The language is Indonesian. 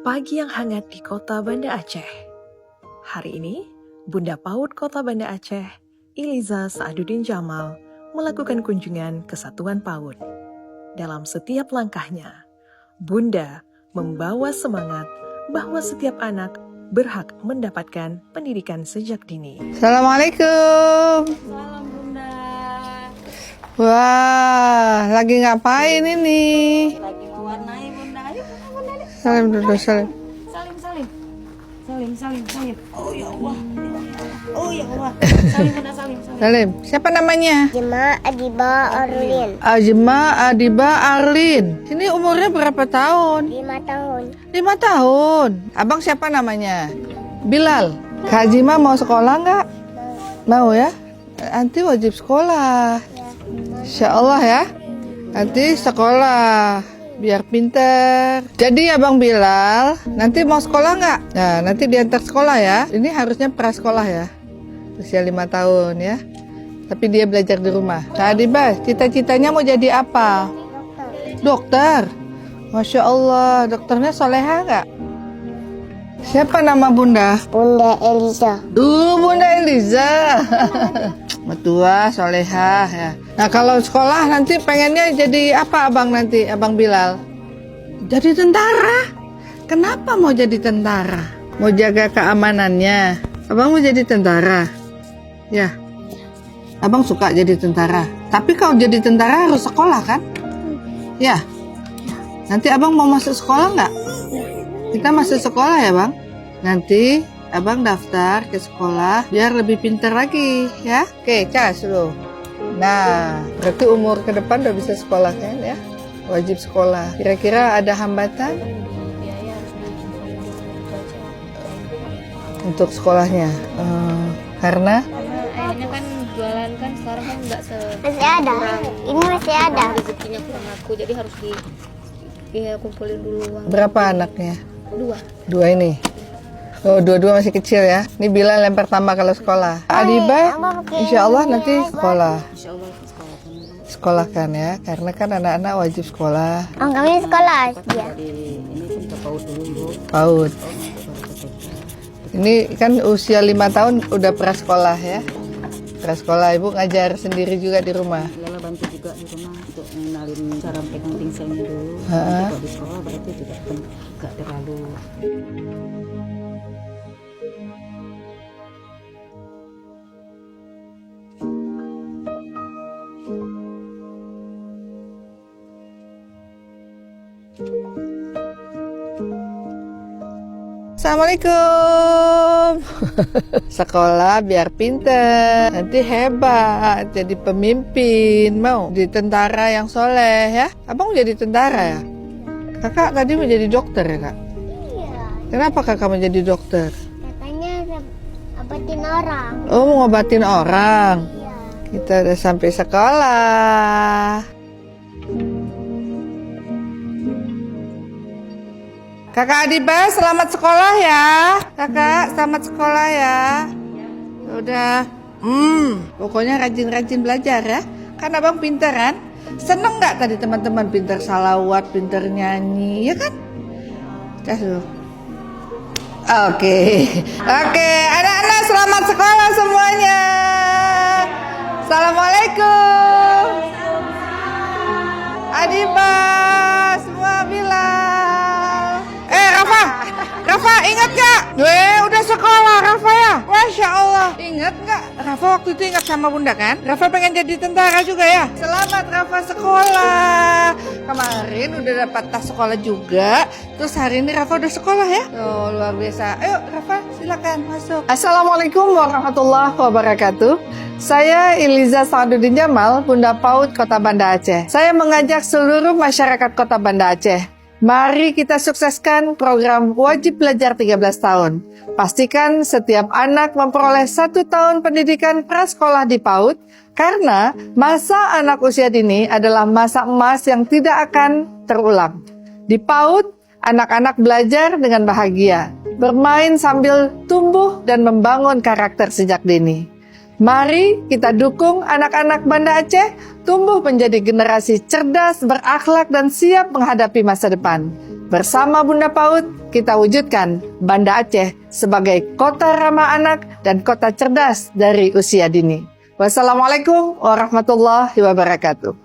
Pagi yang hangat di kota Banda Aceh. Hari ini, Bunda PAUD Kota Banda Aceh, Iliza Sa'aduddin Jamal, melakukan kunjungan ke Satuan PAUD. Dalam setiap langkahnya, Bunda membawa semangat bahwa setiap anak berhak mendapatkan pendidikan sejak dini. Assalamualaikum. Salam Bunda. Wah, lagi ngapain ini? Lagi mewarnai Bunda. Ayo Bunda. Salim dulu, salim. Salim. Oh ya Allah. Salim Bunda, salim. Salim. Siapa namanya? Jemaah Adiba Arlin, Ajma Adiba Arlin. Ini umurnya berapa tahun? 5 tahun. 5 tahun. Abang siapa namanya? Bilal. Kak Ajma mau sekolah nggak? Mau ya? Nanti wajib sekolah. Insya Allah ya. Nanti sekolah. Biar pinter. Jadi Abang Bilal, nanti mau sekolah nggak? Nah, nanti diantar sekolah ya. Ini harusnya prasekolah ya. Usia 5 tahun ya. Tapi dia belajar di rumah. Kak Adiba, cita-citanya mau jadi apa? Dokter. Masya Allah, dokternya soleha nggak? Siapa nama Bunda? Bunda Eliza. Bunda Eliza. Metua, solehah ya. Nah kalau sekolah nanti pengennya jadi apa abang nanti, Abang Bilal? Jadi tentara. Kenapa mau jadi tentara? Mau jaga keamanannya. Abang mau jadi tentara? Ya. Abang suka jadi tentara. Tapi kalau jadi tentara harus sekolah kan? Ya. Nanti abang mau masuk sekolah nggak? Kita masuk sekolah ya bang? Nanti abang daftar ke sekolah biar lebih pintar lagi ya. Oke, cas lo. Nah, berarti umur ke depan udah bisa sekolah kan ya? Wajib sekolah. Kira-kira ada hambatan untuk sekolahnya? Karena Akhirnya kan jualan kan sekarang kan nggak Masih ada. Ini masih ada. rezekinya kurang aku, jadi harus kumpulin dulu uang. berapa anaknya? 2. Dua ini. Oh, dua-dua masih kecil ya. Ini Bilal yang pertama kalau sekolah. Adiba, insya Allah nanti sekolah. Insya Allah sekolah. Sekolahkan ya, karena kan anak-anak wajib sekolah. Kami sekolah dia. PAUD. Ini kan usia 5 tahun udah prasekolah ya. Prasekolah, ibu ngajar sendiri juga di rumah. Lala bantu juga di rumah untuk mengenalin cara pegang pinselnya dulu. Ha-ha. Kalau di sekolah berarti juga kan gak terlalu. Assalamualaikum. Sekolah biar pinter, nanti hebat, jadi pemimpin. Mau jadi tentara yang soleh ya? Abang jadi tentara ya? Kakak tadi mau jadi dokter ya kak? Iya. Kenapa kakak mau jadi dokter? Katanya obatin orang. Oh, mau ngobatin orang. Iya. Kita udah sampai sekolah. Kakak Adiba, selamat sekolah ya. Kakak, selamat sekolah ya. Udah. Pokoknya rajin-rajin belajar ya. Kan abang pinter kan? Seneng nggak tadi teman-teman pinter salawat, pinter nyanyi, ya kan? Kasih. Oke, anak-anak selamat sekolah semuanya. Assalamualaikum. Adiba, semua Bilal. Rafa ingat gak? Udah sekolah Rafa ya? Masya Allah. Ingat gak? Rafa waktu itu ingat sama bunda kan? Rafa pengen jadi tentara juga ya? Selamat Rafa sekolah. Kemarin udah dapat tas sekolah juga. Terus hari ini Rafa udah sekolah ya? Oh, luar biasa. Ayo Rafa silakan masuk. Assalamualaikum warahmatullahi wabarakatuh. Saya Iliza Sa'aduddin Jamal, Bunda PAUD Kota Banda Aceh. Saya mengajak seluruh masyarakat Kota Banda Aceh. Mari kita sukseskan program wajib belajar 13 tahun. Pastikan setiap anak memperoleh 1 tahun pendidikan prasekolah di PAUD, karena masa anak usia dini adalah masa emas yang tidak akan terulang. Di PAUD, anak-anak belajar dengan bahagia, bermain sambil tumbuh dan membangun karakter sejak dini. Mari kita dukung anak-anak Banda Aceh tumbuh menjadi generasi cerdas, berakhlak, dan siap menghadapi masa depan. Bersama Bunda PAUD, kita wujudkan Banda Aceh sebagai kota ramah anak dan kota cerdas dari usia dini. Wassalamualaikum warahmatullahi wabarakatuh.